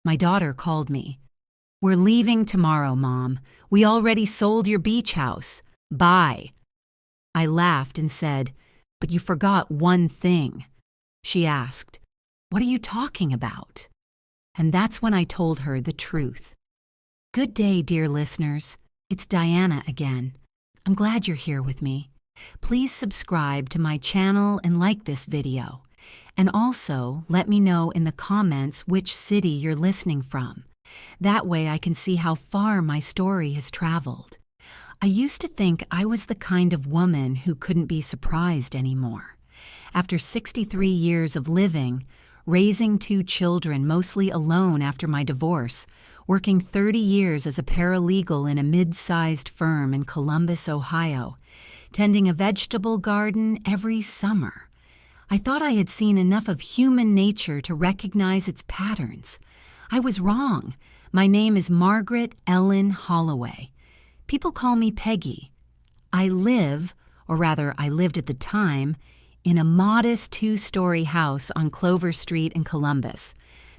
My daughter called me. "We're leaving tomorrow, Mom. We already sold your beach house. Bye." I laughed and said, "But you forgot one thing." She asked, "What are you talking about?" And that's when I told her the truth. Good day, dear listeners. It's Diana again. I'm glad you're here with me. Please subscribe to my channel and like this video. And also, let me know in the comments which city you're listening from. That way I can see how far my story has traveled. I used to think I was the kind of woman who couldn't be surprised anymore. After 63 years of living, raising 2 children mostly alone after my divorce, working 30 years as a paralegal in a mid-sized firm in Columbus, Ohio, tending a vegetable garden every summer, I thought I had seen enough of human nature to recognize its patterns. I was wrong. My name is Margaret Ellen Holloway. People call me Peggy. I live, or rather I lived at the time, in a modest 2-story house on Clover Street in Columbus,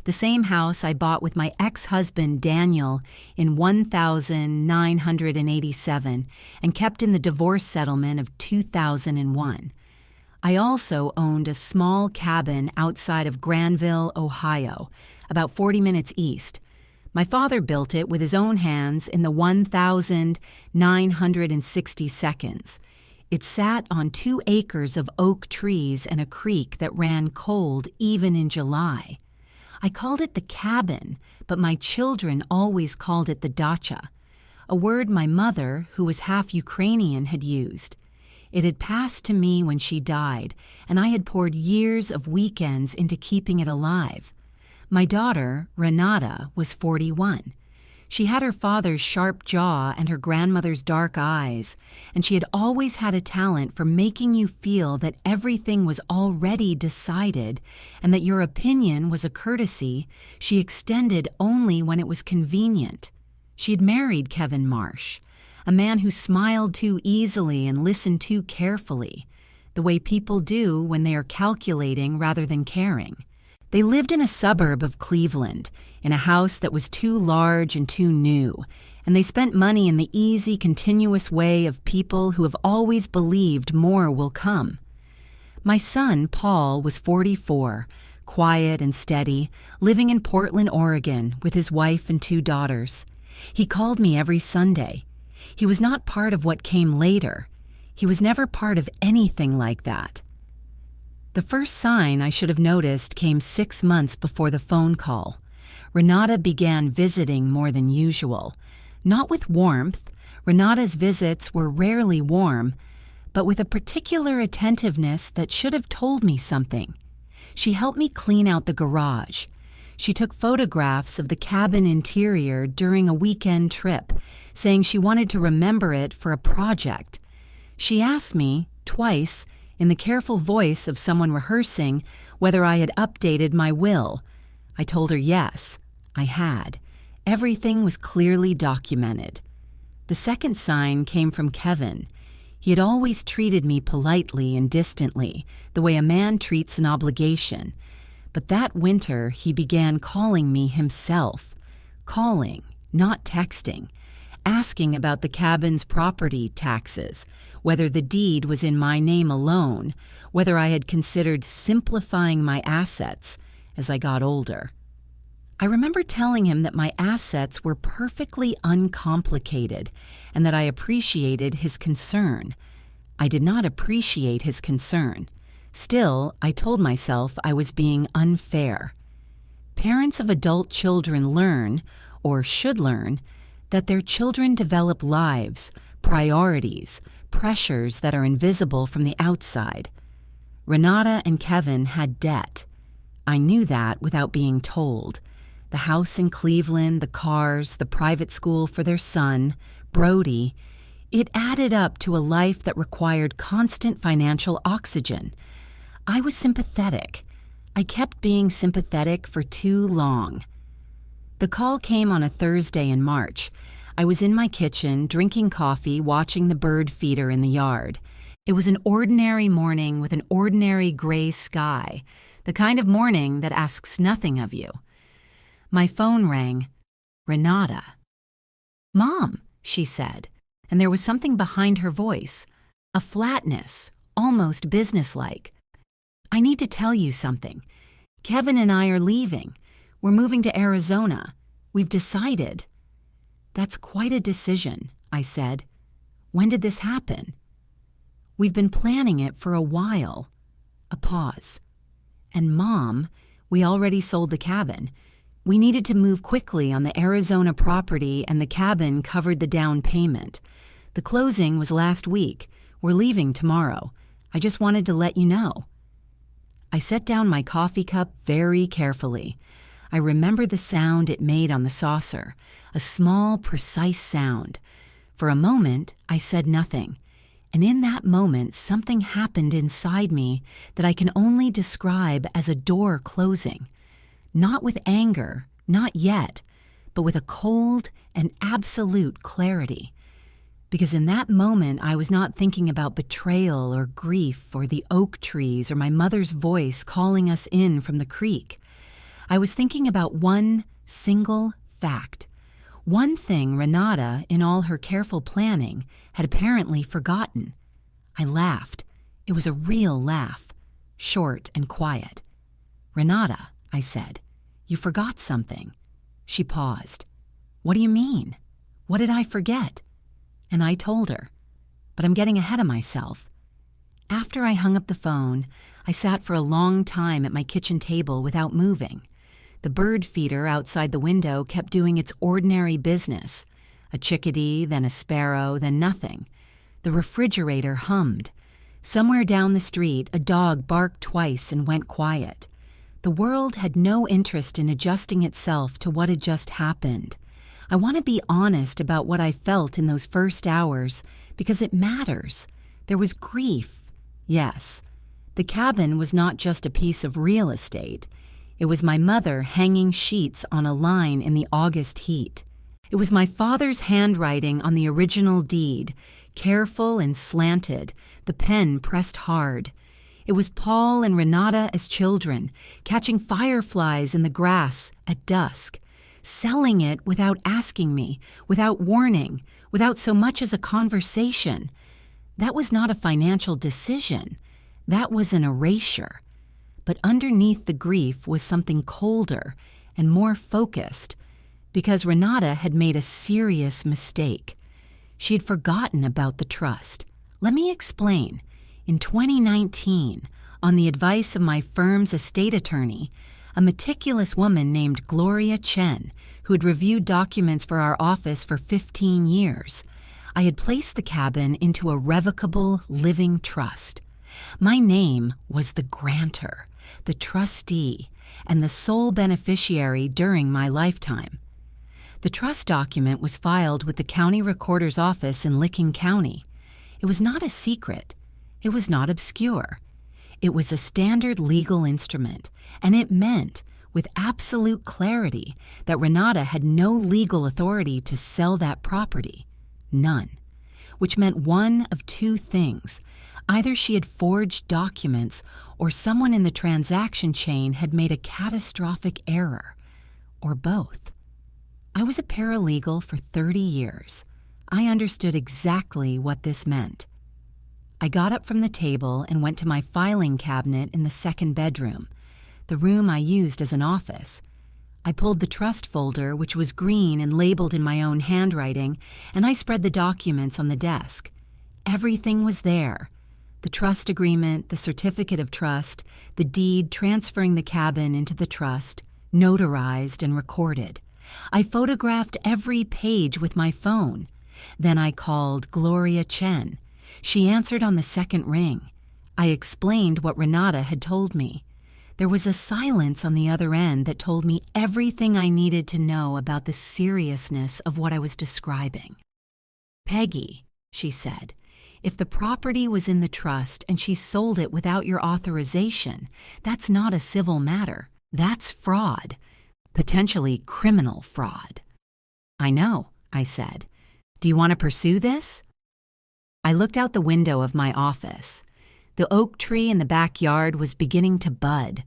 the same house I bought with my ex-husband Daniel in 1987 and kept in the divorce settlement of 2001. I also owned a small cabin outside of Granville, Ohio, about 40 minutes east. My father built it with his own hands in the 1,960 seconds. It sat on 2 acres of oak trees and a creek that ran cold even in July. I called it the cabin, but my children always called it the dacha, a word my mother, who was half Ukrainian, had used. It had passed to me when she died, and I had poured years of weekends into keeping it alive. My daughter, Renata, was 41. She had her father's sharp jaw and her grandmother's dark eyes, and she had always had a talent for making you feel that everything was already decided and that your opinion was a courtesy she extended only when it was convenient. She had married Kevin Marsh, a man who smiled too easily and listened too carefully, the way people do when they are calculating rather than caring. They lived in a suburb of Cleveland, in a house that was too large and too new, and they spent money in the easy, continuous way of people who have always believed more will come. My son, Paul, was 44, quiet and steady, living in Portland, Oregon, with his wife and 2 daughters. He called me every Sunday. He was not part of what came later. He was never part of anything like that. The first sign I should have noticed came 6 months before the phone call. Renata began visiting more than usual. Not with warmth. Renata's visits were rarely warm, but with a particular attentiveness that should have told me something. She helped me clean out the garage. She took photographs of the cabin interior during a weekend trip, saying she wanted to remember it for a project. She asked me, twice, in the careful voice of someone rehearsing, whether I had updated my will. I told her yes, I had. Everything was clearly documented. The second sign came from Kevin. He had always treated me politely and distantly, the way a man treats an obligation. But that winter, he began calling me himself. Calling, not texting. Asking about the cabin's property taxes, whether the deed was in my name alone, whether I had considered simplifying my assets as I got older. I remember telling him that my assets were perfectly uncomplicated and that I appreciated his concern. I did not appreciate his concern. Still, I told myself I was being unfair. Parents of adult children learn, or should learn, that their children develop lives, priorities, pressures that are invisible from the outside. Renata and Kevin had debt. I knew that without being told. The house in Cleveland, the cars, the private school for their son, Brody, it added up to a life that required constant financial oxygen. I was sympathetic. I kept being sympathetic for too long. The call came on a Thursday in March. I was in my kitchen, drinking coffee, watching the bird feeder in the yard. It was an ordinary morning with an ordinary gray sky, the kind of morning that asks nothing of you. My phone rang. Renata. "Mom," she said, and there was something behind her voice, a flatness, almost businesslike. "I need to tell you something. Kevin and I are leaving. We're moving to Arizona. We've decided." "That's quite a decision," I said. "When did this happen?" "We've been planning it for a while." A pause. "And Mom, we already sold the cabin. We needed to move quickly on the Arizona property, and the cabin covered the down payment. The closing was last week. We're leaving tomorrow. I just wanted to let you know." I set down my coffee cup very carefully. I remember the sound it made on the saucer, a small, precise sound. For a moment, I said nothing. And in that moment, something happened inside me that I can only describe as a door closing. Not with anger, not yet, but with a cold and absolute clarity. Because in that moment, I was not thinking about betrayal or grief or the oak trees or my mother's voice calling us in from the creek. I was thinking about one single fact. One thing Renata, in all her careful planning, had apparently forgotten. I laughed. It was a real laugh, short and quiet. "Renata," I said, "you forgot something." She paused. "What do you mean? What did I forget?" And I told her. But I'm getting ahead of myself. After I hung up the phone, I sat for a long time at my kitchen table without moving. The bird feeder outside the window kept doing its ordinary business. A chickadee, then a sparrow, then nothing. The refrigerator hummed. Somewhere down the street, a dog barked twice and went quiet. The world had no interest in adjusting itself to what had just happened. I want to be honest about what I felt in those first hours, because it matters. There was grief, yes. The cabin was not just a piece of real estate. It was my mother hanging sheets on a line in the August heat. It was my father's handwriting on the original deed, careful and slanted, the pen pressed hard. It was Paul and Renata as children, catching fireflies in the grass at dusk, selling it without asking me, without warning, without so much as a conversation. That was not a financial decision. That was an erasure. But underneath the grief was something colder and more focused, because Renata had made a serious mistake. She had forgotten about the trust. Let me explain. In 2019, on the advice of my firm's estate attorney, a meticulous woman named Gloria Chen, who had reviewed documents for our office for 15 years, I had placed the cabin into a revocable living trust. My name was the grantor, the trustee, and the sole beneficiary during my lifetime. The trust document was filed with the county recorder's office in Licking County. It was not a secret. It was not obscure. It was a standard legal instrument, and it meant, with absolute clarity, that Renata had no legal authority to sell that property. None. Which meant one of two things. Either she had forged documents, or someone in the transaction chain had made a catastrophic error. Or both. I was a paralegal for 30 years. I understood exactly what this meant. I got up from the table and went to my filing cabinet in the second bedroom, the room I used as an office. I pulled the trust folder, which was green and labeled in my own handwriting, and I spread the documents on the desk. Everything was there. The trust agreement, the certificate of trust, the deed transferring the cabin into the trust, notarized and recorded. I photographed every page with my phone. Then I called Gloria Chen. She answered on the second ring. I explained what Renata had told me. There was a silence on the other end that told me everything I needed to know about the seriousness of what I was describing. "Peggy," she said, "if the property was in the trust and she sold it without your authorization, that's not a civil matter. That's fraud, potentially criminal fraud." "I know," I said. "Do you want to pursue this?" I looked out the window of my office. The oak tree in the backyard was beginning to bud,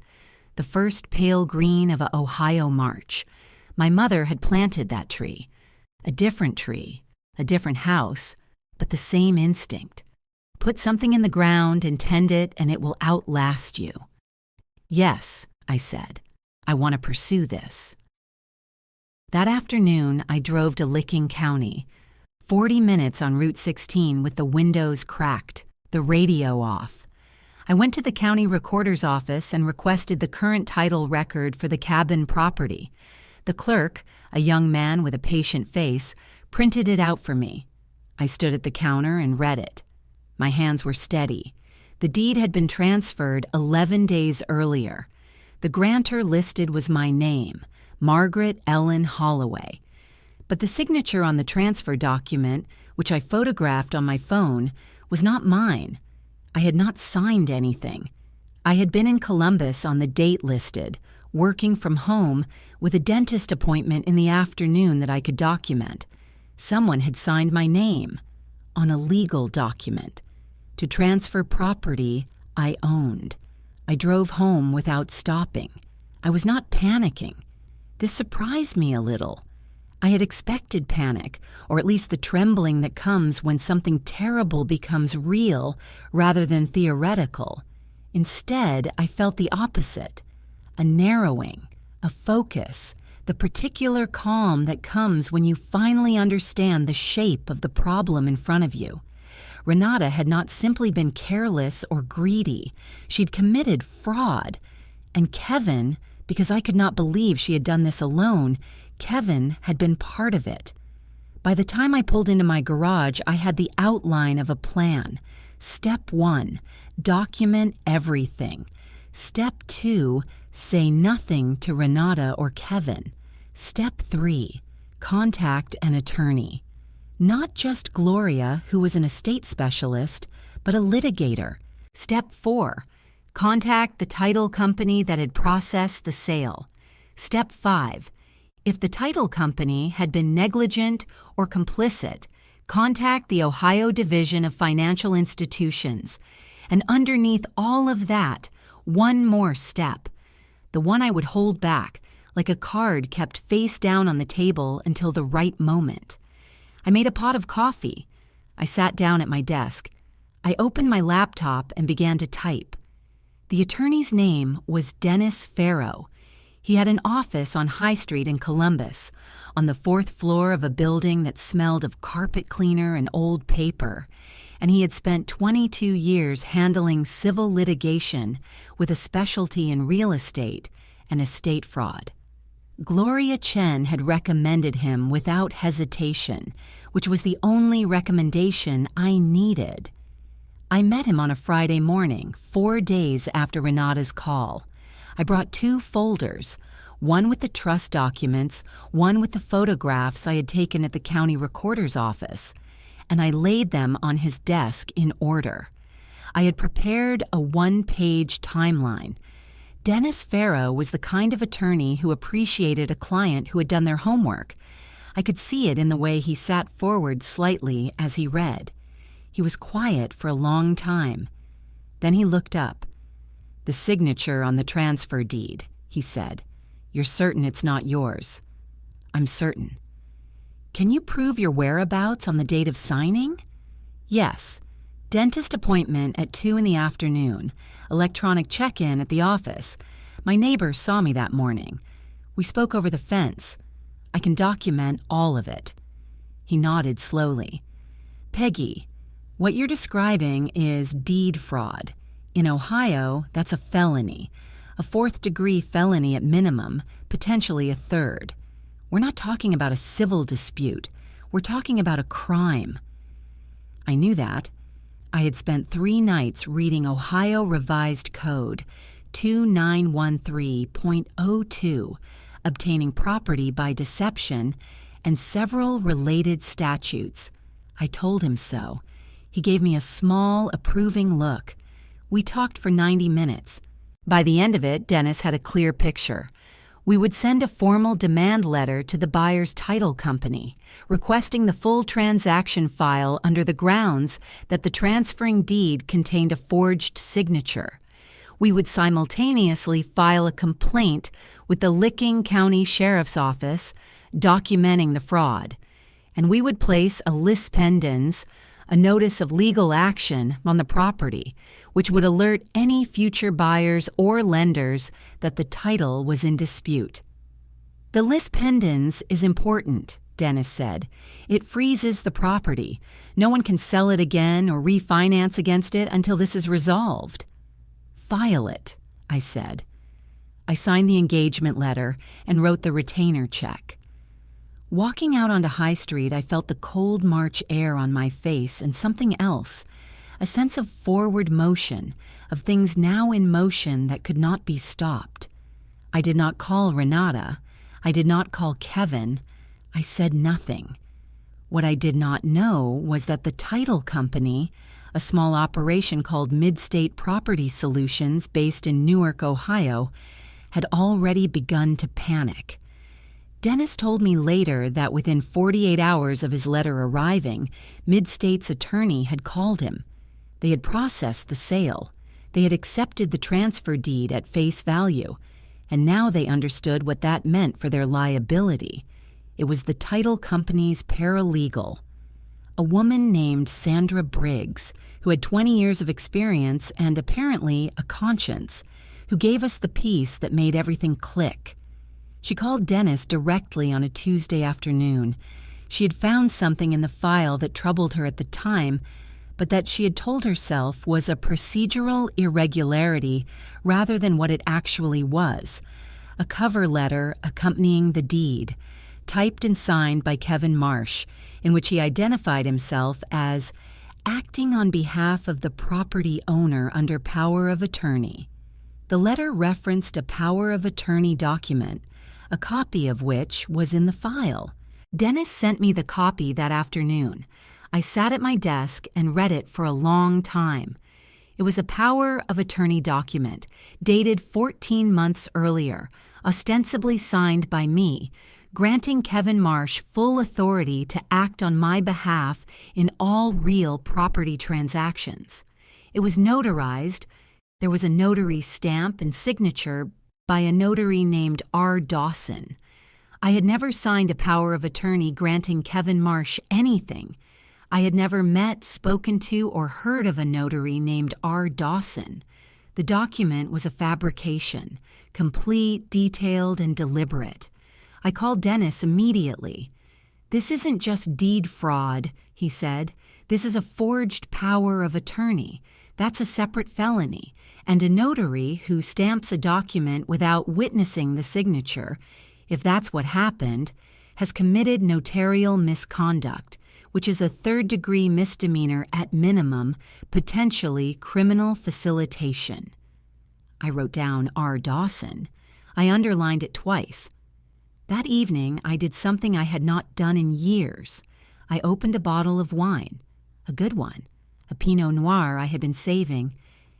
the first pale green of an Ohio March. My mother had planted that tree. A different tree, a different house, but the same instinct. Put something in the ground and tend it, and it will outlast you. Yes, I said, I want to pursue this. That afternoon, I drove to Licking County, 40 minutes on Route 16 with the windows cracked, the radio off. I went to the county recorder's office and requested the current title record for the cabin property. The clerk, a young man with a patient face, printed it out for me. I stood at the counter and read it. My hands were steady. The deed had been transferred 11 days earlier. The grantor listed was my name, Margaret Ellen Holloway. But the signature on the transfer document, which I photographed on my phone, was not mine. I had not signed anything. I had been in Columbus on the date listed, working from home, with a dentist appointment in the afternoon that I could document. Someone had signed my name on a legal document. To transfer property I owned. I drove home without stopping. I was not panicking. This surprised me a little. I had expected panic, or at least the trembling that comes when something terrible becomes real rather than theoretical. Instead, I felt the opposite. A narrowing, a focus, the particular calm that comes when you finally understand the shape of the problem in front of you. Renata had not simply been careless or greedy. She'd committed fraud. And Kevin, because I could not believe she had done this alone, Kevin had been part of it. By the time I pulled into my garage, I had the outline of a plan. Step 1, document everything. Step 2, say nothing to Renata or Kevin. Step 3, contact an attorney. Not just Gloria, who was an estate specialist, but a litigator. Step 4, contact the title company that had processed the sale. Step 5, if the title company had been negligent or complicit, contact the Ohio Division of Financial Institutions. And underneath all of that, one more step, the one I would hold back, like a card kept face down on the table until the right moment. I made a pot of coffee. I sat down at my desk. I opened my laptop and began to type. The attorney's name was Dennis Farrow. He had an office on High Street in Columbus, on the 4th floor of a building that smelled of carpet cleaner and old paper, and he had spent 22 years handling civil litigation with a specialty in real estate and estate fraud. Gloria Chen had recommended him without hesitation, which was the only recommendation I needed. I met him on a Friday morning, 4 days after Renata's call. I brought 2 folders, one with the trust documents, one with the photographs I had taken at the county recorder's office, and I laid them on his desk in order. I had prepared a 1-page timeline. Dennis Farrow was the kind of attorney who appreciated a client who had done their homework. I could see it in the way he sat forward slightly as he read. He was quiet for a long time. Then he looked up. "The signature on the transfer deed," he said. "You're certain it's not yours?" "I'm certain." "Can you prove your whereabouts on the date of signing?" "Yes. Dentist appointment at 2 in the afternoon. Electronic check-in at the office. My neighbor saw me that morning. We spoke over the fence. I can document all of it." He nodded slowly. "Peggy, what you're describing is deed fraud. In Ohio, that's a felony. A 4th-degree felony at minimum, potentially a 3rd. We're not talking about a civil dispute. We're talking about a crime." I knew that. I had spent 3 nights reading Ohio Revised Code 2913.02, obtaining property by deception, and several related statutes. I told him so. He gave me a small, approving look. We talked for 90 minutes. By the end of it, Dennis had a clear picture. We would send a formal demand letter to the buyer's title company, requesting the full transaction file under the grounds that the transferring deed contained a forged signature. We would simultaneously file a complaint with the Licking County Sheriff's Office documenting the fraud, and we would place a lis pendens, a notice of legal action, on the property, which would alert any future buyers or lenders that the title was in dispute. The lis pendens is important, Dennis said. It freezes the property. No one can sell it again or refinance against it until this is resolved. File it, I said. I signed the engagement letter and wrote the retainer check. Walking out onto High Street, I felt the cold March air on my face and something else, a sense of forward motion, of things now in motion that could not be stopped. I did not call Renata. I did not call Kevin. I said nothing. What I did not know was that the title company, a small operation called Midstate Property Solutions based in Newark, Ohio, had already begun to panic. Dennis told me later that within 48 hours of his letter arriving, Midstate's attorney had called him. They had processed the sale. They had accepted the transfer deed at face value, and now they understood what that meant for their liability. It was the title company's paralegal, a woman named Sandra Briggs, who had 20 years of experience and apparently a conscience, who gave us the piece that made everything click. She called Dennis directly on a Tuesday afternoon. She had found something in the file that troubled her at the time, but that she had told herself was a procedural irregularity rather than what it actually was, a cover letter accompanying the deed, typed and signed by Kevin Marsh, in which he identified himself as acting on behalf of the property owner under power of attorney. The letter referenced a power of attorney document, a copy of which was in the file. Dennis sent me the copy that afternoon. I sat at my desk and read it for a long time. It was a power of attorney document, dated 14 months earlier, ostensibly signed by me, granting Kevin Marsh full authority to act on my behalf in all real property transactions. It was notarized. There was a notary stamp and signature by a notary named R. Dawson. I had never signed a power of attorney granting Kevin Marsh anything. I had never met, spoken to, or heard of a notary named R. Dawson. The document was a fabrication, complete, detailed, and deliberate. I called Dennis immediately. "This isn't just deed fraud," he said. "This is a forged power of attorney. That's a separate felony. And a notary who stamps a document without witnessing the signature, if that's what happened, has committed notarial misconduct, which is a third-degree misdemeanor at minimum, potentially criminal facilitation." I wrote down R. Dawson. I underlined it twice. That evening, I did something I had not done in years. I opened a bottle of wine, a good one, a Pinot Noir I had been saving,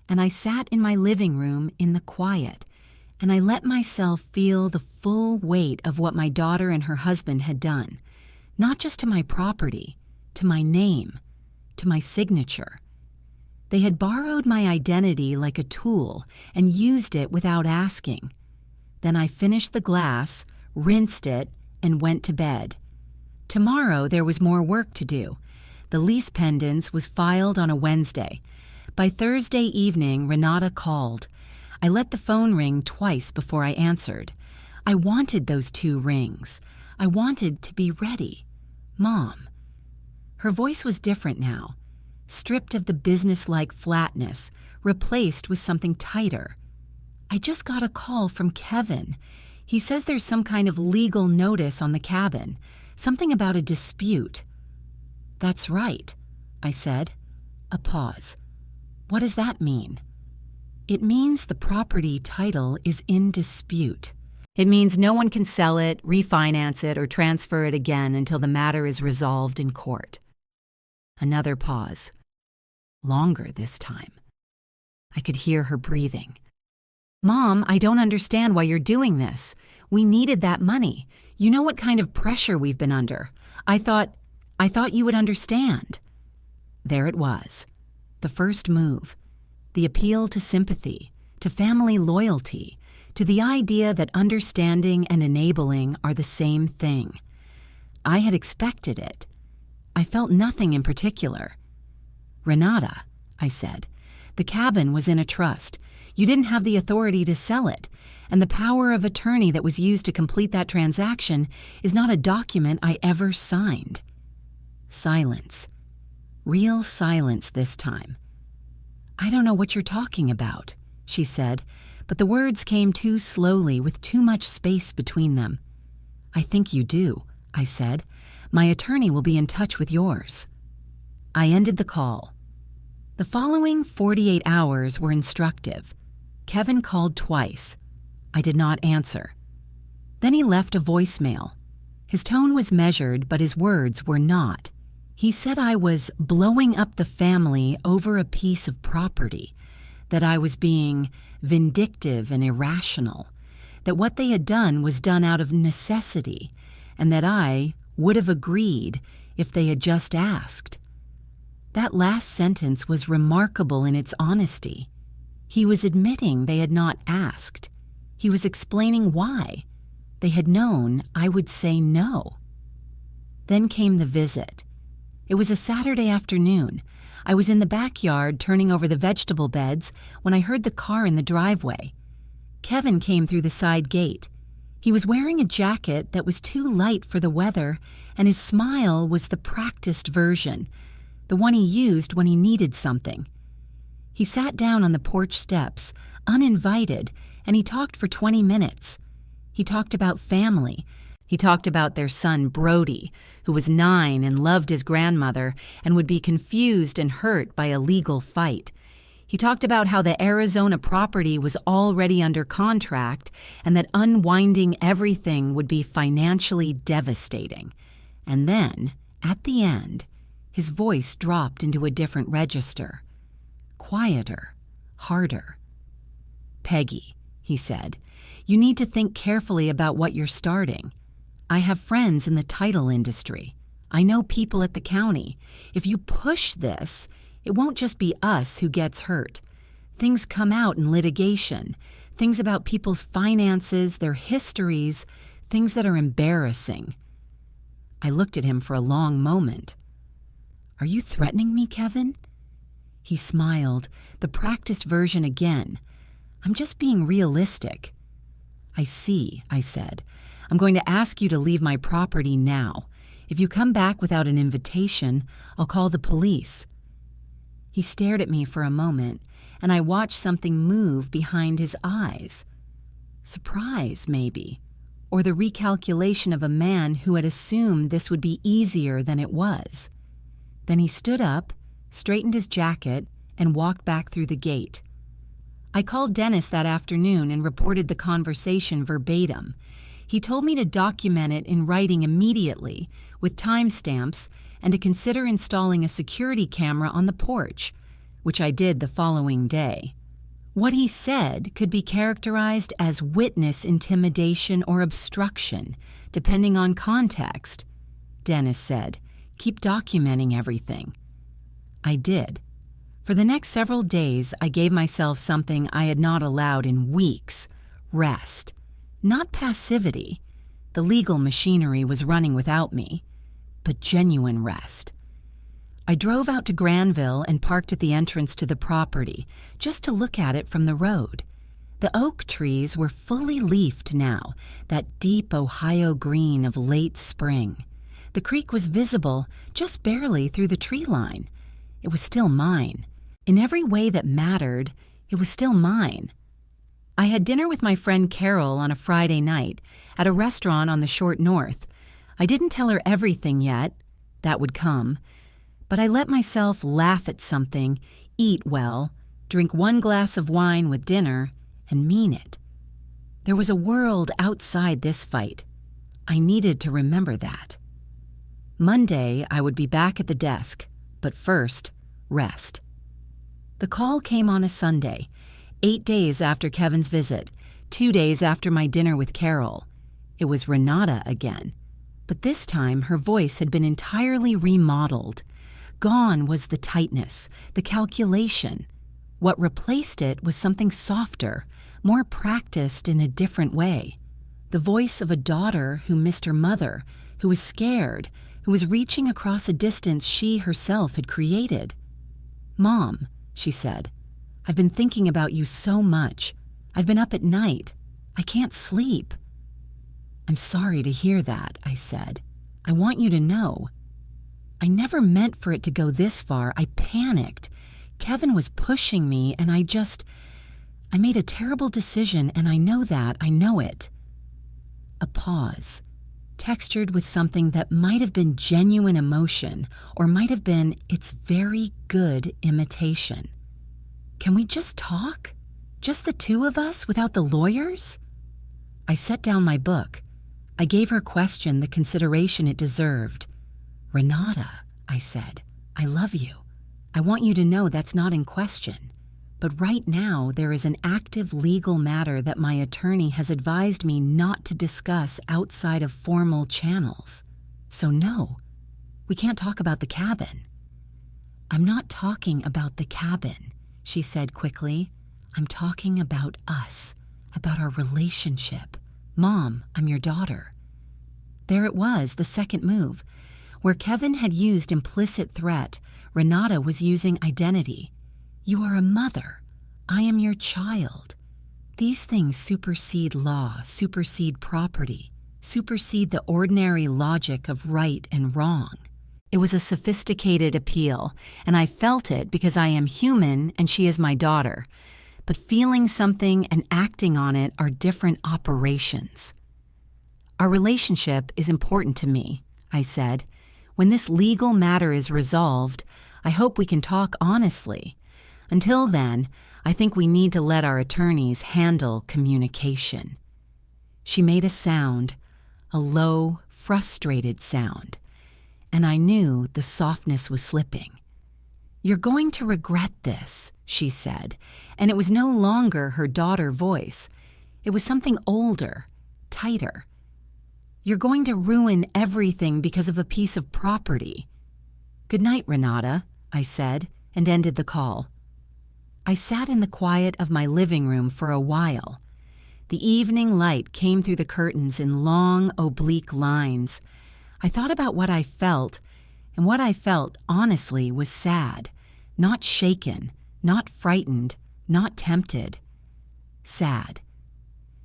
and I sat in my living room in the quiet, and I let myself feel the full weight of what my daughter and her husband had done, not just to my property, to my name, to my signature. They had borrowed my identity like a tool and used it without asking. Then I finished the glass, rinsed it, and went to bed. Tomorrow there was more work to do. The lease pendants was filed on a Wednesday. By Thursday evening, Renata called. I let the phone ring twice before I answered. I wanted those 2 rings. I wanted to be ready. Mom. Her voice was different now, stripped of the business-like flatness, replaced with something tighter. "I just got a call from Kevin. He says there's some kind of legal notice on the cabin, something about a dispute." "That's right," I said. A pause. "What does that mean?" "It means the property title is in dispute. It means no one can sell it, refinance it, or transfer it again until the matter is resolved in court." Another pause. Longer this time. I could hear her breathing. "Mom, I don't understand why you're doing this. We needed that money. You know what kind of pressure we've been under. I thought you would understand." There it was. The first move. The appeal to sympathy, to family loyalty, to the idea that understanding and enabling are the same thing. I had expected it. I felt nothing in particular. "Renata," I said, "the cabin was in a trust. You didn't have the authority to sell it, and the power of attorney that was used to complete that transaction is not a document I ever signed." Silence. Real silence this time. "I don't know what you're talking about," she said, but the words came too slowly with too much space between them. "I think you do," I said. "My attorney will be in touch with yours." I ended the call. The following 48 hours were instructive. Kevin called twice. I did not answer. Then he left a voicemail. His tone was measured, but his words were not. He said I was blowing up the family over a piece of property, that I was being vindictive and irrational, that what they had done was done out of necessity, and that I would have agreed if they had just asked. That last sentence was remarkable in its honesty. He was admitting they had not asked. He was explaining why. They had known I would say no. Then came the visit. It was a Saturday afternoon. I was in the backyard turning over the vegetable beds when I heard the car in the driveway. Kevin came through the side gate. He was wearing a jacket that was too light for the weather, and his smile was the practiced version, the one he used when he needed something. He sat down on the porch steps, uninvited, and he talked for 20 minutes. He talked about family. He talked about their son Brody, who was 9 and loved his grandmother and would be confused and hurt by a legal fight. He talked about how the Arizona property was already under contract and that unwinding everything would be financially devastating. And then, at the end, his voice dropped into a different register. Quieter, harder. "Peggy," he said, "you need to think carefully about what you're starting. I have friends in the title industry. I know people at the county. If you push this, it won't just be us who gets hurt. Things come out in litigation, things about people's finances, their histories, things that are embarrassing." I looked at him for a long moment. "Are you threatening me, Kevin?" He smiled, the practiced version again. "I'm just being realistic." "I see," I said. "I'm going to ask you to leave my property now. If you come back without an invitation, I'll call the police." He stared at me for a moment, and I watched something move behind his eyes. Surprise, maybe, or the recalculation of a man who had assumed this would be easier than it was. Then he stood up, straightened his jacket, and walked back through the gate. I called Dennis that afternoon and reported the conversation verbatim. He told me to document it in writing immediately, with timestamps, and to consider installing a security camera on the porch, which I did the following day. What he said could be characterized as witness intimidation or obstruction, depending on context. Dennis said, "Keep documenting everything." I did. For the next several days, I gave myself something I had not allowed in weeks: rest. Not passivity. The legal machinery was running without me, but genuine rest. I drove out to Granville and parked at the entrance to the property, just to look at it from the road. The oak trees were fully leafed now, that deep Ohio green of late spring. The creek was visible, just barely through the tree line. It was still mine. In every way that mattered, it was still mine. I had dinner with my friend Carol on a Friday night at a restaurant on the short north. I didn't tell her everything yet. That would come. But I let myself laugh at something, eat well, drink 1 glass of wine with dinner, and mean it. There was a world outside this fight. I needed to remember that. Monday, I would be back at the desk, but first, rest. The call came on a Sunday, 8 days after Kevin's visit, 2 days after my dinner with Carol. It was Renata again, but this time her voice had been entirely remodeled. Gone was the tightness, the calculation. What replaced it was something softer, more practiced in a different way. The voice of a daughter who missed her mother, who was scared, who was reaching across a distance she herself had created. "Mom," she said, "I've been thinking about you so much. I've been up at night. I can't sleep." "I'm sorry to hear that," I said. "I want you to know." I never meant for it to go this far. I panicked. Kevin was pushing me, and I made a terrible decision, and I know that. I know it. A pause, textured with something that might have been genuine emotion, or might have been its very good imitation. "Can we just talk? Just the two of us, without the lawyers?" I set down my book. I gave her question the consideration it deserved. "Renata," I said, "I love you. I want you to know that's not in question. But right now, there is an active legal matter that my attorney has advised me not to discuss outside of formal channels. So no, we can't talk about the cabin." "I'm not talking about the cabin," she said quickly. "I'm talking about us, about our relationship. Mom, I'm your daughter." There it was, the second move. Where Kevin had used implicit threat, Renata was using identity. "You are a mother. I am your child." These things supersede law, supersede property, supersede the ordinary logic of right and wrong. It was a sophisticated appeal, and I felt it because I am human and she is my daughter. But feeling something and acting on it are different operations. "Our relationship is important to me," I said. "When this legal matter is resolved, I hope we can talk honestly. Until then, I think we need to let our attorneys handle communication." She made a sound, a low, frustrated sound, and I knew the softness was slipping. "You're going to regret this," she said, and it was no longer her daughter voice. It was something older, tighter. "You're going to ruin everything because of a piece of property." "Good night, Renata," I said, and ended the call. I sat in the quiet of my living room for a while. The evening light came through the curtains in long, oblique lines. I thought about what I felt, and what I felt, honestly, was sad. Not shaken, not frightened, not tempted. Sad.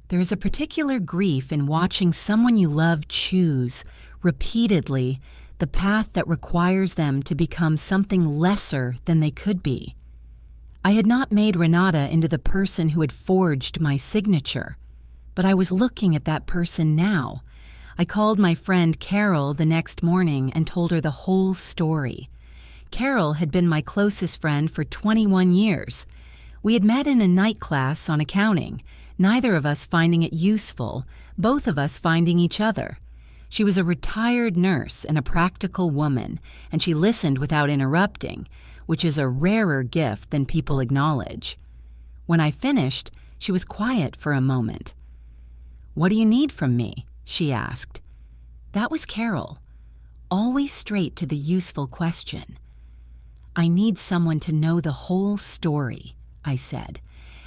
There is a particular grief in watching someone you love choose, repeatedly, the path that requires them to become something lesser than they could be. I had not made Renata into the person who had forged my signature, but I was looking at that person now. I called my friend Carol the next morning and told her the whole story. Carol had been my closest friend for 21 years. We had met in a night class on accounting, neither of us finding it useful, both of us finding each other. She was a retired nurse and a practical woman, and she listened without interrupting, which is a rarer gift than people acknowledge. When I finished, she was quiet for a moment. "What do you need from me?" she asked. That was Carol, always straight to the useful question. "I need someone to know the whole story," I said,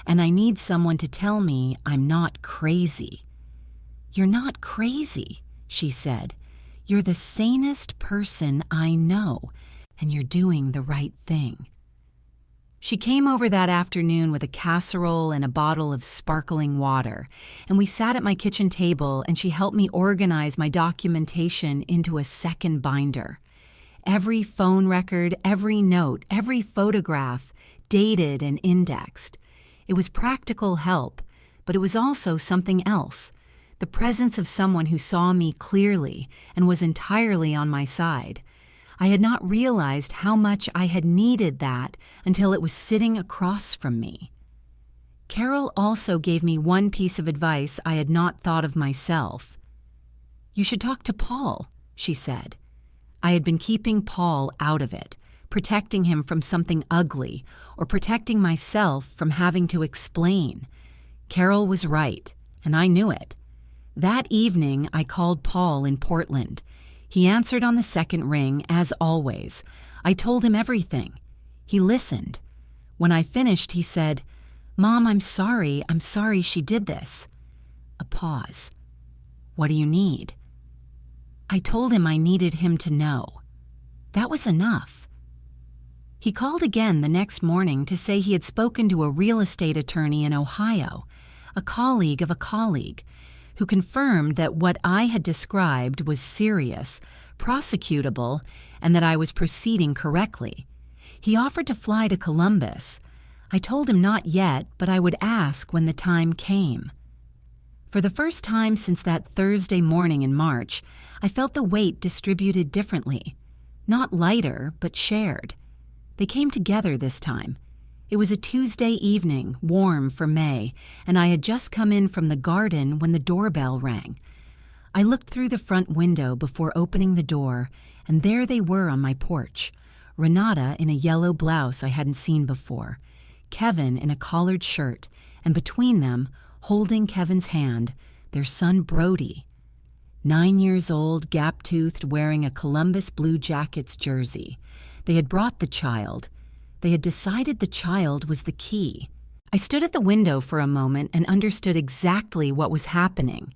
"and I need someone to tell me I'm not crazy." "You're not crazy," she said. "You're the sanest person I know, and you're doing the right thing." She came over that afternoon with a casserole and a bottle of sparkling water, and we sat at my kitchen table and she helped me organize my documentation into a second binder. Every phone record, every note, every photograph, dated and indexed. It was practical help, but it was also something else. The presence of someone who saw me clearly and was entirely on my side. I had not realized how much I had needed that until it was sitting across from me. Carol also gave me one piece of advice I had not thought of myself. "You should talk to Paul," she said. I had been keeping Paul out of it, protecting him from something ugly, or protecting myself from having to explain. Carol was right, and I knew it. That evening, I called Paul in Portland. He answered on the second ring, as always. I told him everything. He listened. When I finished, he said, "Mom, I'm sorry. I'm sorry she did this." A pause. "What do you need?" I told him I needed him to know. That was enough. He called again the next morning to say he had spoken to a real estate attorney in Ohio, a colleague of a colleague, who confirmed that what I had described was serious, prosecutable, and that I was proceeding correctly. He offered to fly to Columbus. I told him not yet, but I would ask when the time came. For the first time since that Thursday morning in March, I felt the weight distributed differently. Not lighter, but shared. They came together this time. It was a Tuesday evening, warm for May, and I had just come in from the garden when the doorbell rang. I looked through the front window before opening the door, and there they were on my porch. Renata in a yellow blouse I hadn't seen before, Kevin in a collared shirt, and between them, holding Kevin's hand, their son Brody. 9 years old, gap-toothed, wearing a Columbus Blue Jackets jersey. They had brought the child. They had decided the child was the key. I stood at the window for a moment and understood exactly what was happening.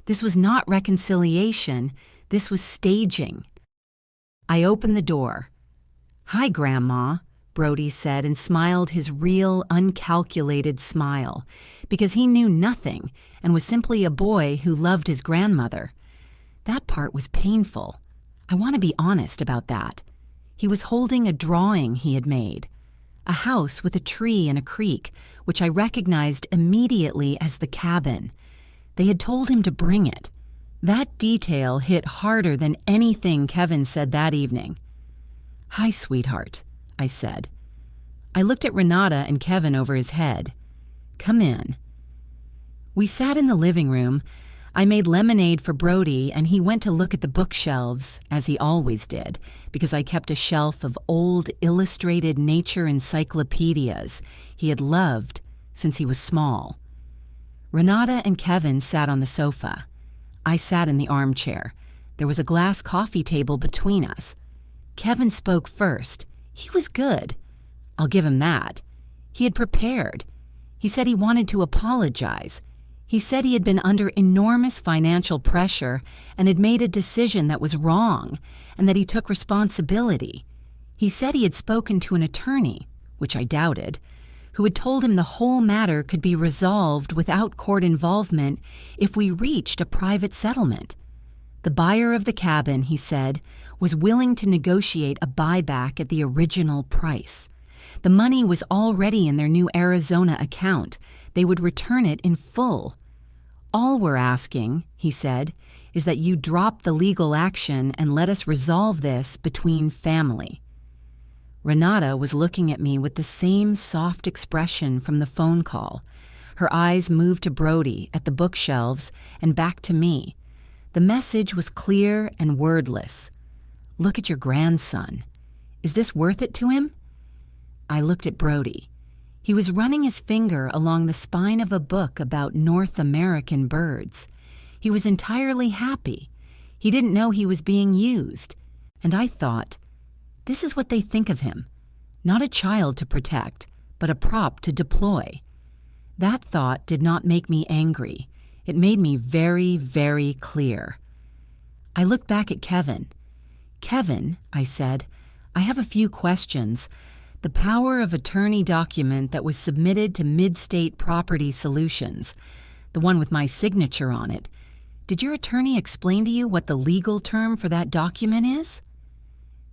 This was not reconciliation. This was staging. I opened the door. "Hi, Grandma," Brody said, and smiled his real, uncalculated smile, because he knew nothing and was simply a boy who loved his grandmother. That part was painful. I want to be honest about that. He was holding a drawing he had made. A house with a tree and a creek, which I recognized immediately as the cabin. They had told him to bring it. That detail hit harder than anything Kevin said that evening. "Hi, sweetheart," I said. I looked at Renata and Kevin over his head. "Come in." We sat in the living room. I made lemonade for Brody, and he went to look at the bookshelves, as he always did, because I kept a shelf of old illustrated nature encyclopedias he had loved since he was small. Renata and Kevin sat on the sofa. I sat in the armchair. There was a glass coffee table between us. Kevin spoke first. He was good. I'll give him that. He had prepared. He said he wanted to apologize. He said he had been under enormous financial pressure and had made a decision that was wrong, and that he took responsibility. He said he had spoken to an attorney, which I doubted, who had told him the whole matter could be resolved without court involvement if we reached a private settlement. The buyer of the cabin, he said, was willing to negotiate a buyback at the original price. The money was already in their new Arizona account. They would return it in full. "All we're asking," he said, "is that you drop the legal action and let us resolve this between family." Renata was looking at me with the same soft expression from the phone call. Her eyes moved to Brody at the bookshelves and back to me. The message was clear and wordless. "Look at your grandson. Is this worth it to him?" I looked at Brody. He was running his finger along the spine of a book about North American birds. He was entirely happy. He didn't know he was being used. And I thought, this is what they think of him. Not a child to protect, but a prop to deploy. That thought did not make me angry. It made me very, very clear. I looked back at Kevin. "Kevin," I said, "I have a few questions. The power of attorney document that was submitted to Mid-State Property Solutions, the one with my signature on it, did your attorney explain to you what the legal term for that document is?"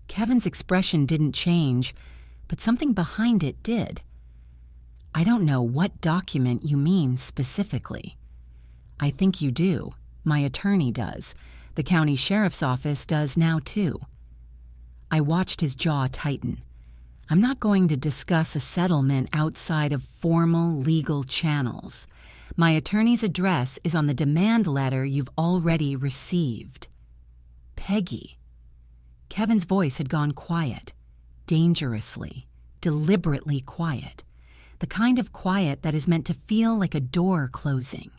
Kevin's expression didn't change, but something behind it did. "I don't know what document you mean specifically." "I think you do. My attorney does. The county sheriff's office does now too." I watched his jaw tighten. I'm not going to discuss a settlement outside of formal legal channels. My attorney's address is on the demand letter you've already received. Peggy. Kevin's voice had gone quiet, dangerously, deliberately quiet, the kind of quiet that is meant to feel like a door closing.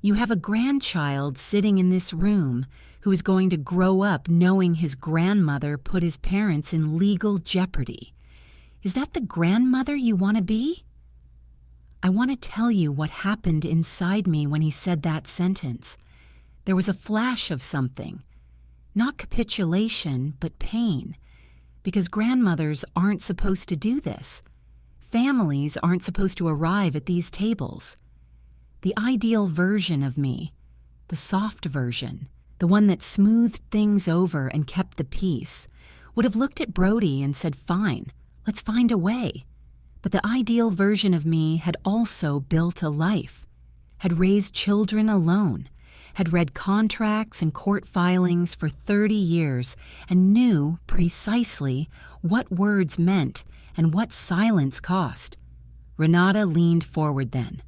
You have a grandchild sitting in this room who is going to grow up knowing his grandmother put his parents in legal jeopardy. Is that the grandmother you want to be? I want to tell you what happened inside me when he said that sentence. There was a flash of something. Not capitulation, but pain. Because grandmothers aren't supposed to do this. Families aren't supposed to arrive at these tables. The ideal version of me, the soft version, the one that smoothed things over and kept the peace, would have looked at Brody and said, "Fine, let's find a way." But the ideal version of me had also built a life, had raised children alone, had read contracts and court filings for 30 years and knew precisely what words meant and what silence cost. Renata leaned forward then.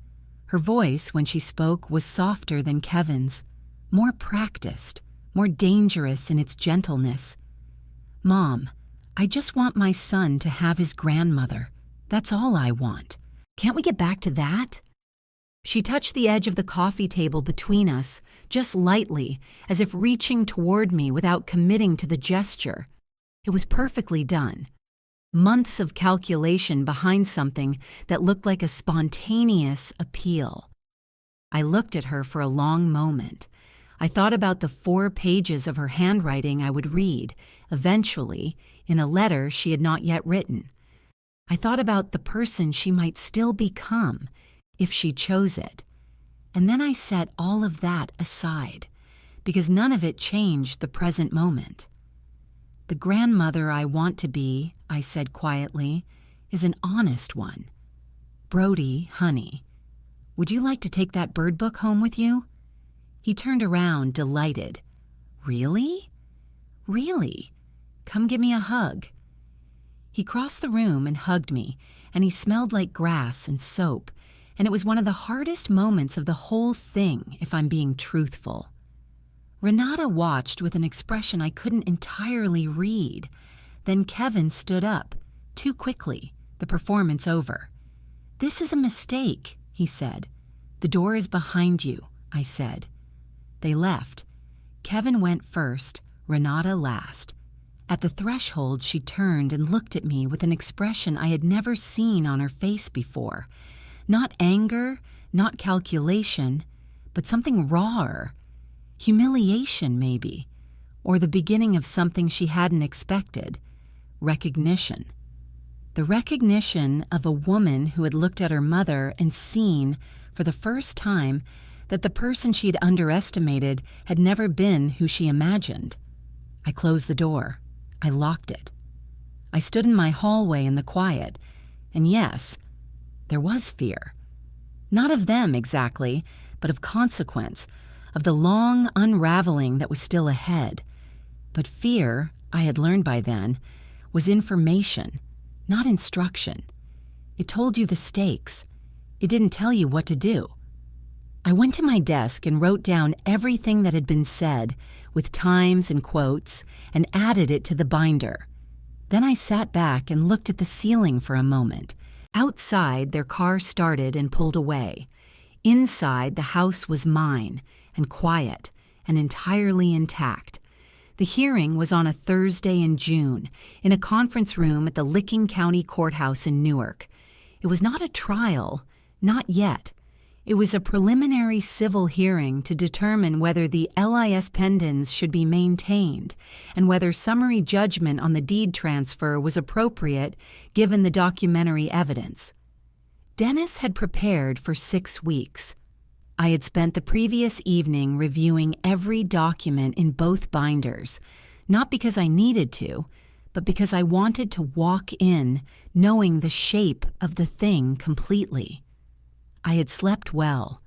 Her voice, when she spoke, was softer than Kevin's, more practiced, more dangerous in its gentleness. "Mom, I just want my son to have his grandmother. That's all I want. Can't we get back to that?" She touched the edge of the coffee table between us, just lightly, as if reaching toward me without committing to the gesture. It was perfectly done. Months of calculation behind something that looked like a spontaneous appeal. I looked at her for a long moment. I thought about the 4 pages of her handwriting I would read, eventually, in a letter she had not yet written. I thought about the person she might still become, if she chose it. And then I set all of that aside, because none of it changed the present moment. "The grandmother I want to be," I said quietly, "is an honest one. Brody, honey, would you like to take that bird book home with you?" He turned around, delighted. "Really? Really? Come give me a hug." He crossed the room and hugged me, and he smelled like grass and soap, and it was one of the hardest moments of the whole thing, if I'm being truthful. Renata watched with an expression I couldn't entirely read. Then Kevin stood up, too quickly, the performance over. "This is a mistake," he said. "The door is behind you," I said. They left. Kevin went first, Renata last. At the threshold, she turned and looked at me with an expression I had never seen on her face before. Not anger, not calculation, but something rawer. Humiliation, maybe, or the beginning of something she hadn't expected. Recognition. The recognition of a woman who had looked at her mother and seen, for the first time, that the person she had underestimated had never been who she imagined. I closed the door. I locked it. I stood in my hallway in the quiet, and yes, there was fear. Not of them exactly, but of consequence, of the long unraveling that was still ahead. But fear, I had learned by then, was information, not instruction. It told you the stakes. It didn't tell you what to do. I went to my desk and wrote down everything that had been said, with times and quotes, and added it to the binder. Then I sat back and looked at the ceiling for a moment. Outside, their car started and pulled away. Inside, the house was mine, and quiet, and entirely intact. The hearing was on a Thursday in June, in a conference room at the Licking County Courthouse in Newark. It was not a trial, not yet. It was a preliminary civil hearing to determine whether the LIS pendants should be maintained and whether summary judgment on the deed transfer was appropriate given the documentary evidence. Dennis had prepared for 6 weeks. I had spent the previous evening reviewing every document in both binders, not because I needed to, but because I wanted to walk in knowing the shape of the thing completely. I had slept well,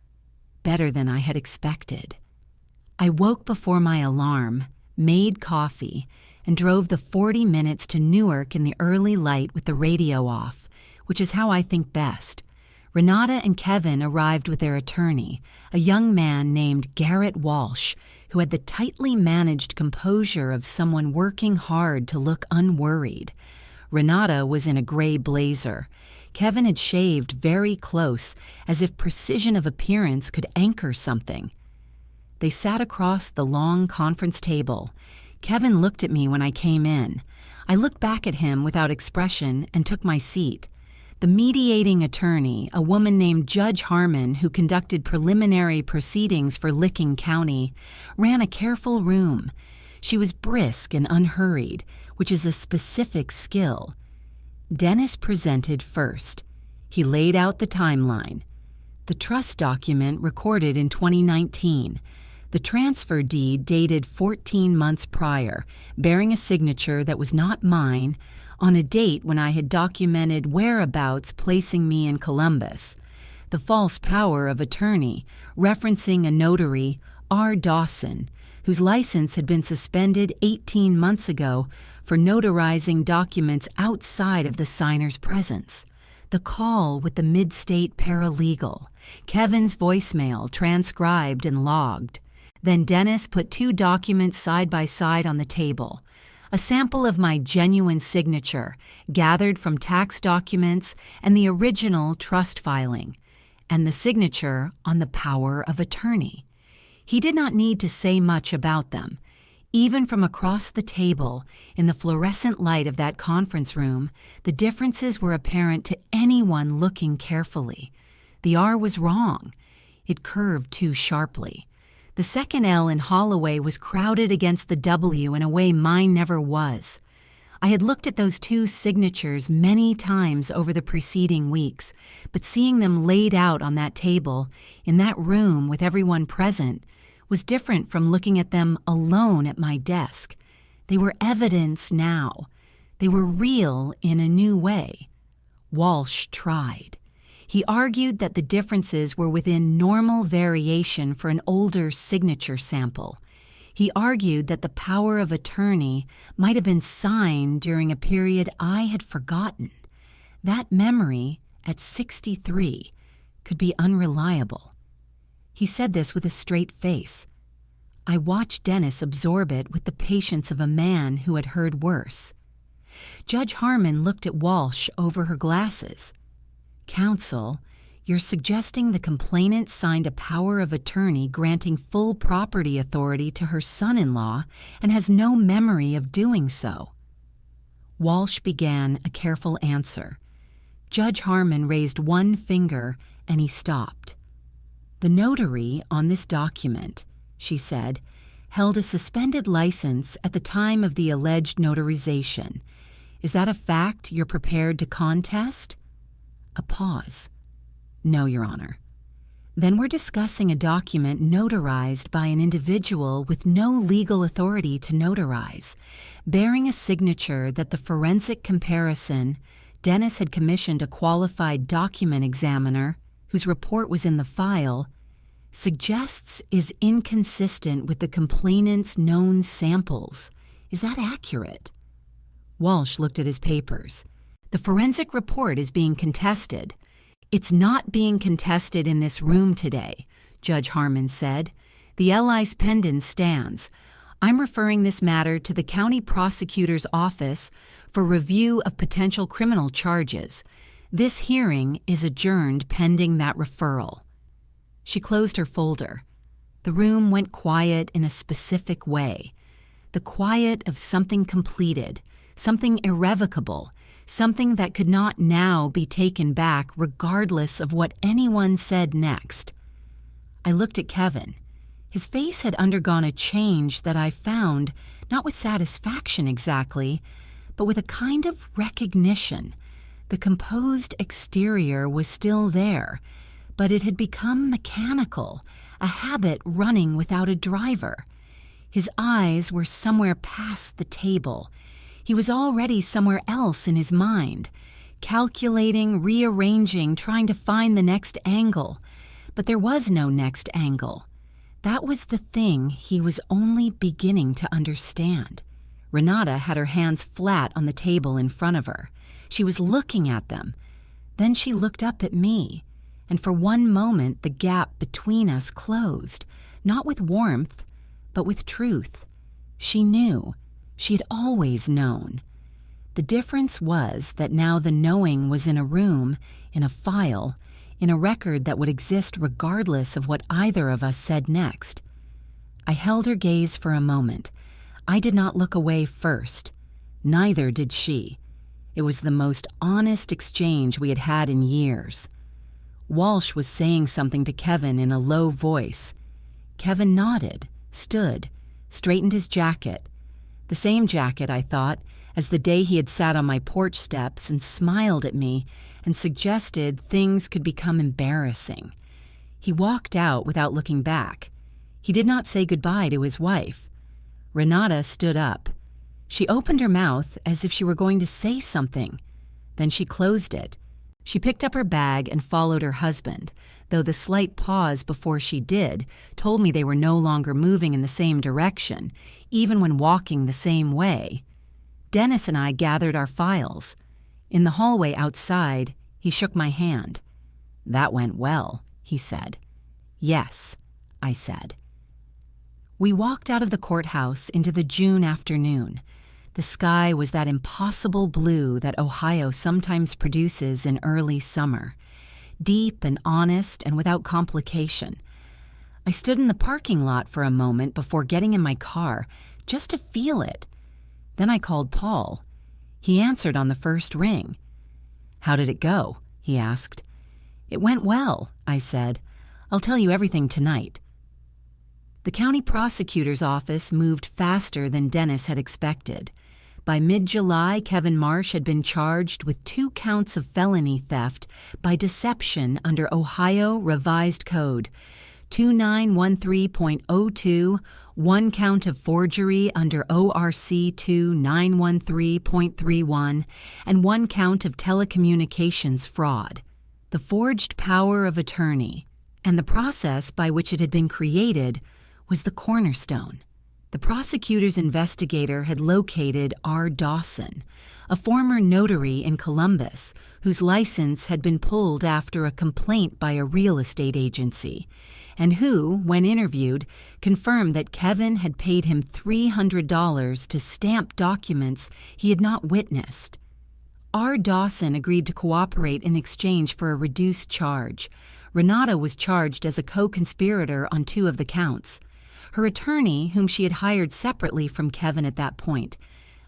better than I had expected. I woke before my alarm, made coffee, and drove the 40 minutes to Newark in the early light with the radio off, which is how I think best. Renata and Kevin arrived with their attorney, a young man named Garrett Walsh, who had the tightly managed composure of someone working hard to look unworried. Renata was in a gray blazer. Kevin had shaved very close, as if precision of appearance could anchor something. They sat across the long conference table. Kevin looked at me when I came in. I looked back at him without expression and took my seat. The mediating attorney, a woman named Judge Harmon, who conducted preliminary proceedings for Licking County, ran a careful room. She was brisk and unhurried, which is a specific skill. Dennis presented first. He laid out the timeline. The trust document recorded in 2019. The transfer deed dated 14 months prior, bearing a signature that was not mine, on a date when I had documented whereabouts placing me in Columbus. The false power of attorney, referencing a notary, R. Dawson, whose license had been suspended 18 months ago for notarizing documents outside of the signer's presence. The call with the mid-state paralegal, Kevin's voicemail transcribed and logged. Then Dennis put 2 documents side by side on the table. A sample of my genuine signature, gathered from tax documents and the original trust filing, and the signature on the power of attorney. He did not need to say much about them. Even from across the table, in the fluorescent light of that conference room, the differences were apparent to anyone looking carefully. The R was wrong. It curved too sharply. The second L in Holloway was crowded against the W in a way mine never was. I had looked at those 2 signatures many times over the preceding weeks, but seeing them laid out on that table, in that room with everyone present, was different from looking at them alone at my desk. They were evidence now. They were real in a new way. Walsh tried. He argued that the differences were within normal variation for an older signature sample. He argued that the power of attorney might have been signed during a period I had forgotten. That memory, at 63, could be unreliable. He said this with a straight face. I watched Dennis absorb it with the patience of a man who had heard worse. Judge Harmon looked at Walsh over her glasses. Counsel, you're suggesting the complainant signed a power of attorney granting full property authority to her son-in-law and has no memory of doing so. Walsh began a careful answer. Judge Harmon raised one finger and he stopped. The notary on this document, she said, held a suspended license at the time of the alleged notarization. Is that a fact you're prepared to contest? A pause. No, Your Honor. Then we're discussing a document notarized by an individual with no legal authority to notarize, bearing a signature that the forensic comparison, Dennis had commissioned a qualified document examiner, whose report was in the file, suggests is inconsistent with the complainant's known samples. Is that accurate? Walsh looked at his papers. The forensic report is being contested. It's not being contested in this room today, Judge Harmon said. The L.I.'s pendant stands. I'm referring this matter to the county prosecutor's office for review of potential criminal charges. This hearing is adjourned pending that referral. She closed her folder. The room went quiet in a specific way. The quiet of something completed, something irrevocable, something that could not now be taken back regardless of what anyone said next. I looked at Kevin. His face had undergone a change that I found, not with satisfaction exactly, but with a kind of recognition. The composed exterior was still there, but it had become mechanical, a habit running without a driver. His eyes were somewhere past the table. He was already somewhere else in his mind, calculating, rearranging, trying to find the next angle. But there was no next angle. That was the thing he was only beginning to understand. Renata had her hands flat on the table in front of her. She was looking at them. Then she looked up at me, and for one moment the gap between us closed, not with warmth, but with truth. She knew. She had always known. The difference was that now the knowing was in a room, in a file, in a record that would exist regardless of what either of us said next. I held her gaze for a moment. I did not look away first. Neither did she. It was the most honest exchange we had had in years. Walsh was saying something to Kevin in a low voice. Kevin nodded, stood, straightened his jacket. The same jacket, I thought, as the day he had sat on my porch steps and smiled at me and suggested things could become embarrassing. He walked out without looking back. He did not say goodbye to his wife. Renata stood up. She opened her mouth as if she were going to say something. Then she closed it. She picked up her bag and followed her husband, though the slight pause before she did told me they were no longer moving in the same direction, even when walking the same way. Dennis and I gathered our files. In the hallway outside, he shook my hand. "That went well," he said. "Yes," I said. We walked out of the courthouse into the June afternoon. The sky was that impossible blue that Ohio sometimes produces in early summer, deep and honest and without complication. I stood in the parking lot for a moment before getting in my car, just to feel it. Then I called Paul. He answered on the first ring. "How did it go?" he asked. "It went well," I said. "I'll tell you everything tonight." The county prosecutor's office moved faster than Dennis had expected. By mid-July, Kevin Marsh had been charged with 2 counts of felony theft by deception under Ohio Revised Code 2913.02, 1 count of forgery under ORC 2913.31, and 1 count of telecommunications fraud. The forged power of attorney, and the process by which it had been created, was the cornerstone. The prosecutor's investigator had located R. Dawson, a former notary in Columbus, whose license had been pulled after a complaint by a real estate agency, and who, when interviewed, confirmed that Kevin had paid him $300 to stamp documents he had not witnessed. R. Dawson agreed to cooperate in exchange for a reduced charge. Renata was charged as a co-conspirator on 2 of the counts. Her attorney, whom she had hired separately from Kevin at that point,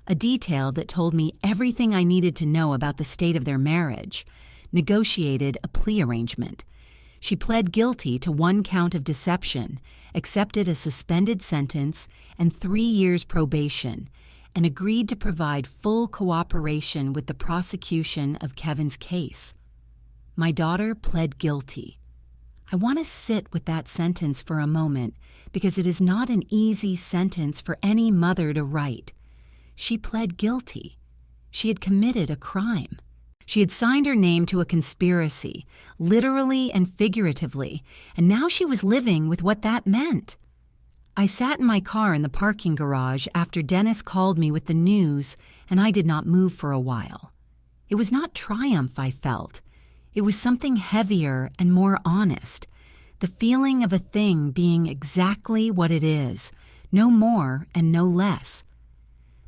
a detail that told me everything I needed to know about the state of their marriage, negotiated a plea arrangement. She pled guilty to 1 count of deception, accepted a suspended sentence and 3 years probation, and agreed to provide full cooperation with the prosecution of Kevin's case. My daughter pled guilty. I want to sit with that sentence for a moment because it is not an easy sentence for any mother to write. She pled guilty. She had committed a crime. She had signed her name to a conspiracy, literally and figuratively, and now she was living with what that meant. I sat in my car in the parking garage after Dennis called me with the news, and I did not move for a while. It was not triumph I felt. It was something heavier and more honest, the feeling of a thing being exactly what it is, no more and no less.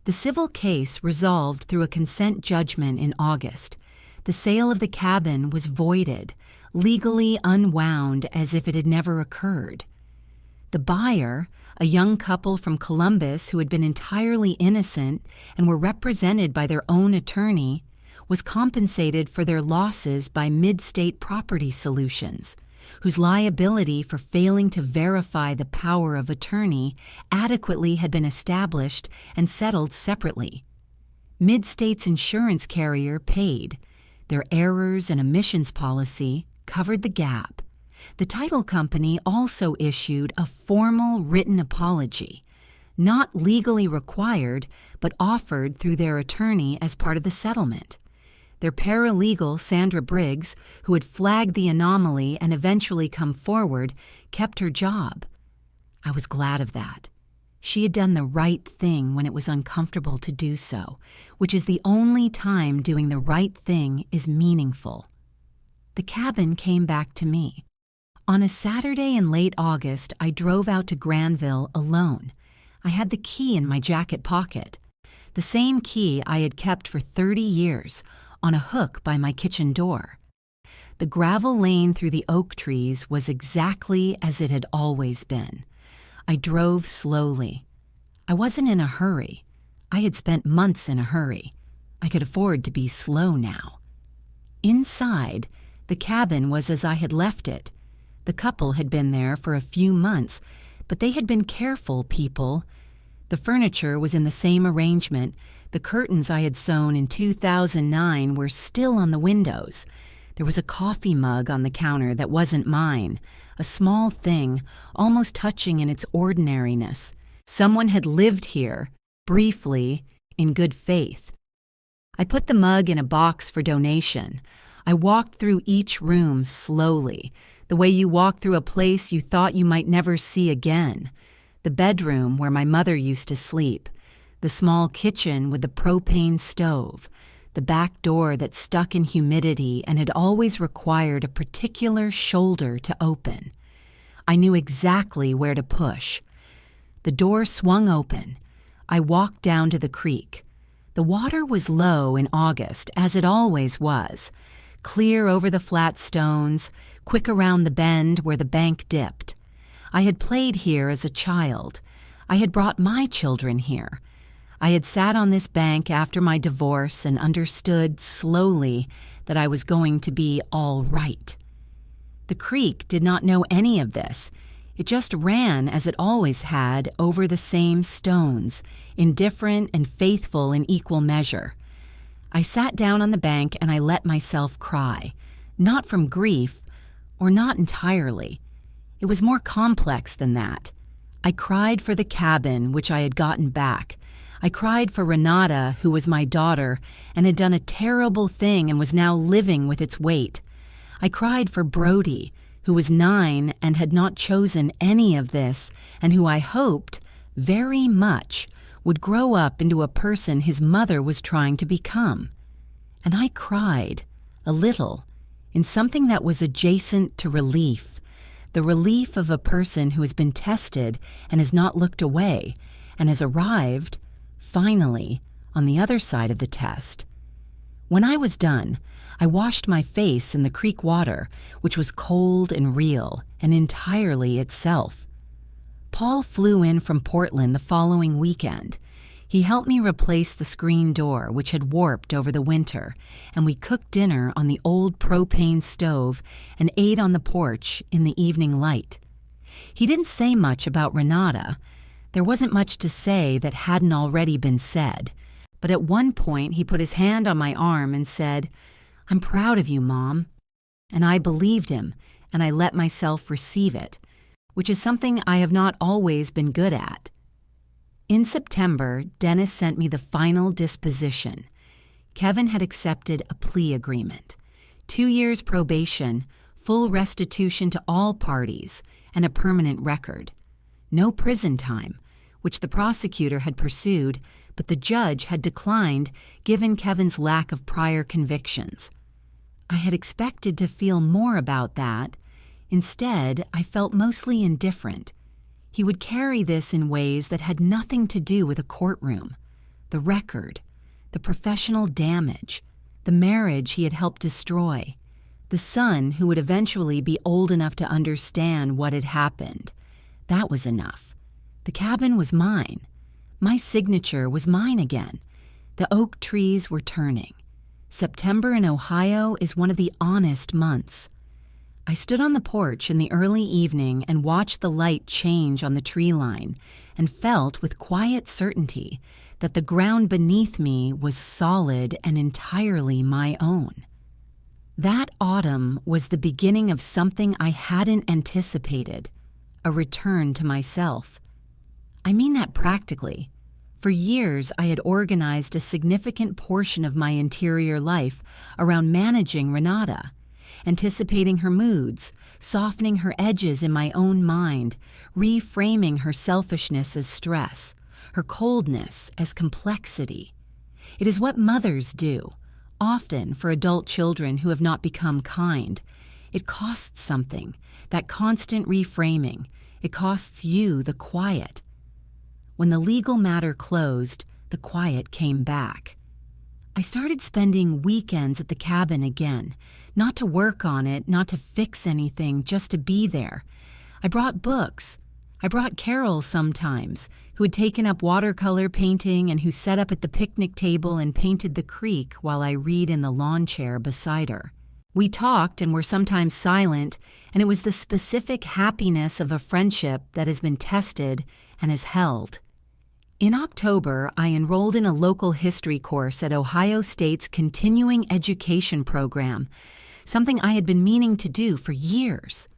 The civil case resolved through a consent judgment in August. The sale of the cabin was voided, legally unwound as if it had never occurred. The buyer, a young couple from Columbus who had been entirely innocent and were represented by their own attorney, was compensated for their losses by Mid-State Property Solutions, whose liability for failing to verify the power of attorney adequately had been established and settled separately. Mid-State's insurance carrier paid. Their errors and omissions policy covered the gap. The title company also issued a formal written apology, not legally required, but offered through their attorney as part of the settlement. Their paralegal, Sandra Briggs, who had flagged the anomaly and eventually come forward, kept her job. I was glad of that. She had done the right thing when it was uncomfortable to do so, which is the only time doing the right thing is meaningful. The cabin came back to me. On a Saturday in late August, I drove out to Granville alone. I had the key in my jacket pocket, the same key I had kept for 30 years, on a hook by my kitchen door. The gravel lane through the oak trees was exactly as it had always been. I drove slowly. I wasn't in a hurry. I had spent months in a hurry. I could afford to be slow now. Inside, the cabin was as I had left it. The couple had been there for a few months, but they had been careful people. The furniture was in the same arrangement. The curtains I had sewn in 2009 were still on the windows. There was a coffee mug on the counter that wasn't mine, a small thing, almost touching in its ordinariness. Someone had lived here, briefly, in good faith. I put the mug in a box for donation. I walked through each room slowly, the way you walk through a place you thought you might never see again. The bedroom where my mother used to sleep, the small kitchen with the propane stove, the back door that stuck in humidity and had always required a particular shoulder to open. I knew exactly where to push. The door swung open. I walked down to the creek. The water was low in August, as it always was, clear over the flat stones, quick around the bend where the bank dipped. I had played here as a child. I had brought my children here. I had sat on this bank after my divorce and understood slowly that I was going to be all right. The creek did not know any of this. It just ran as it always had over the same stones, indifferent and faithful in equal measure. I sat down on the bank and I let myself cry, not from grief, or not entirely. It was more complex than that. I cried for the cabin, which I had gotten back. I cried for Renata, who was my daughter, and had done a terrible thing and was now living with its weight. I cried for Brody, who was 9 and had not chosen any of this, and who I hoped, very much, would grow up into a person his mother was trying to become. And I cried, a little, in something that was adjacent to relief, the relief of a person who has been tested and has not looked away, and has arrived, finally, on the other side of the test. When I was done, I washed my face in the creek water, which was cold and real, and entirely itself. Paul flew in from Portland the following weekend. He helped me replace the screen door, which had warped over the winter, and we cooked dinner on the old propane stove and ate on the porch in the evening light. He didn't say much about Renata. There wasn't much to say that hadn't already been said. But at one point he put his hand on my arm and said, "I'm proud of you, Mom." And I believed him, and I let myself receive it, which is something I have not always been good at. In September, Dennis sent me the final disposition. Kevin had accepted a plea agreement, 2 years probation, full restitution to all parties, and a permanent record. No prison time, which the prosecutor had pursued, but the judge had declined given Kevin's lack of prior convictions. I had expected to feel more about that. Instead, I felt mostly indifferent. He would carry this in ways that had nothing to do with a courtroom, the record, the professional damage, the marriage he had helped destroy, the son who would eventually be old enough to understand what had happened. That was enough. The cabin was mine. My signature was mine again. The oak trees were turning. September in Ohio is one of the honest months. I stood on the porch in the early evening and watched the light change on the tree line and felt with quiet certainty that the ground beneath me was solid and entirely my own. That autumn was the beginning of something I hadn't anticipated, a return to myself. I mean that practically. For years, I had organized a significant portion of my interior life around managing Renata, anticipating her moods, softening her edges in my own mind, reframing her selfishness as stress, her coldness as complexity. It is what mothers do, often for adult children who have not become kind. It costs something, that constant reframing. It costs you the quiet. When the legal matter closed, the quiet came back. I started spending weekends at the cabin again, not to work on it, not to fix anything, just to be there. I brought books. I brought Carol sometimes, who had taken up watercolor painting and who sat up at the picnic table and painted the creek while I read in the lawn chair beside her. We talked and were sometimes silent, and it was the specific happiness of a friendship that has been tested and has held. In October, I enrolled in a local history course at Ohio State's continuing education program, something I had been meaning to do for years.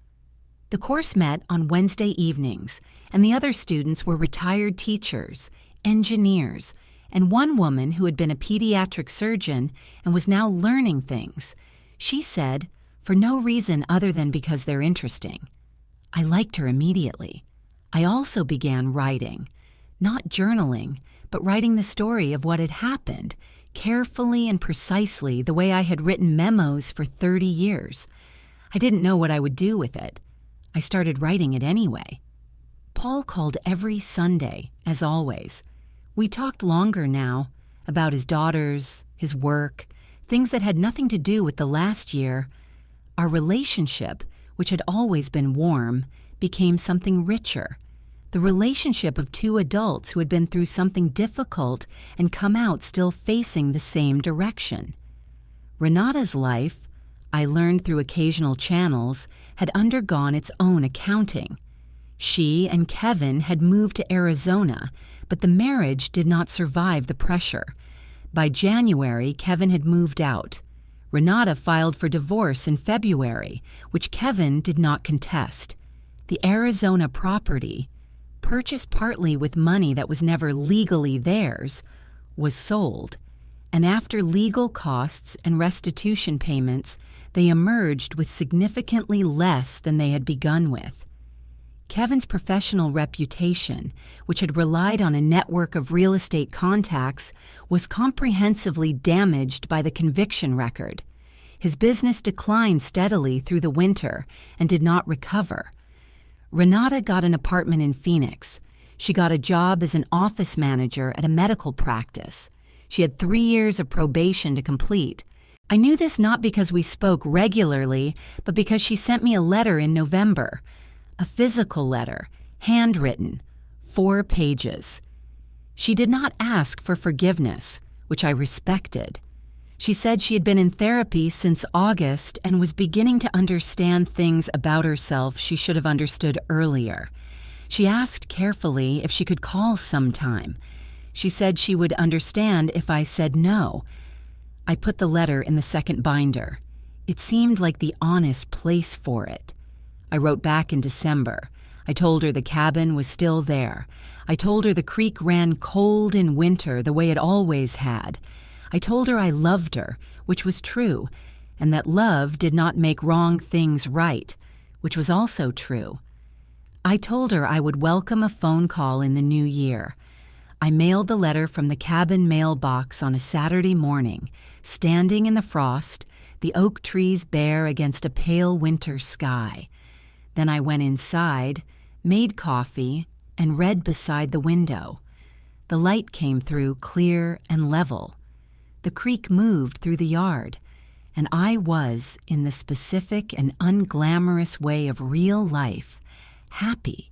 The course met on Wednesday evenings, and the other students were retired teachers, engineers, and one woman who had been a pediatric surgeon and was now learning things. She said, for no reason other than because they're interesting. I liked her immediately. I also began writing, not journaling, but writing the story of what had happened, carefully and precisely the way I had written memos for 30 years. I didn't know what I would do with it. I started writing it anyway. Paul called every Sunday, as always. We talked longer now, about his daughters, his work, things that had nothing to do with the last year. Our relationship, which had always been warm, became something richer. The relationship of two adults who had been through something difficult and come out still facing the same direction. Renata's life, I learned through occasional channels, had undergone its own accounting. She and Kevin had moved to Arizona, but the marriage did not survive the pressure. By January, Kevin had moved out. Renata filed for divorce in February, which Kevin did not contest. The Arizona property, purchased partly with money that was never legally theirs, was sold. And after legal costs and restitution payments, they emerged with significantly less than they had begun with. Kevin's professional reputation, which had relied on a network of real estate contacts, was comprehensively damaged by the conviction record. His business declined steadily through the winter and did not recover. Renata got an apartment in Phoenix. She got a job as an office manager at a medical practice. She had 3 years of probation to complete. I knew this not because we spoke regularly, but because she sent me a letter in November. A physical letter, handwritten, 4 pages. She did not ask for forgiveness, which I respected. She said she had been in therapy since August and was beginning to understand things about herself she should have understood earlier. She asked carefully if she could call sometime. She said she would understand if I said no. I put the letter in the second binder. It seemed like the honest place for it. I wrote back in December. I told her the cabin was still there. I told her the creek ran cold in winter the way it always had. I told her I loved her, which was true, and that love did not make wrong things right, which was also true. I told her I would welcome a phone call in the new year. I mailed the letter from the cabin mailbox on a Saturday morning, standing in the frost, the oak trees bare against a pale winter sky. Then I went inside, made coffee, and read beside the window. The light came through clear and level. The creek moved through the yard, and I was, in the specific and unglamorous way of real life, happy.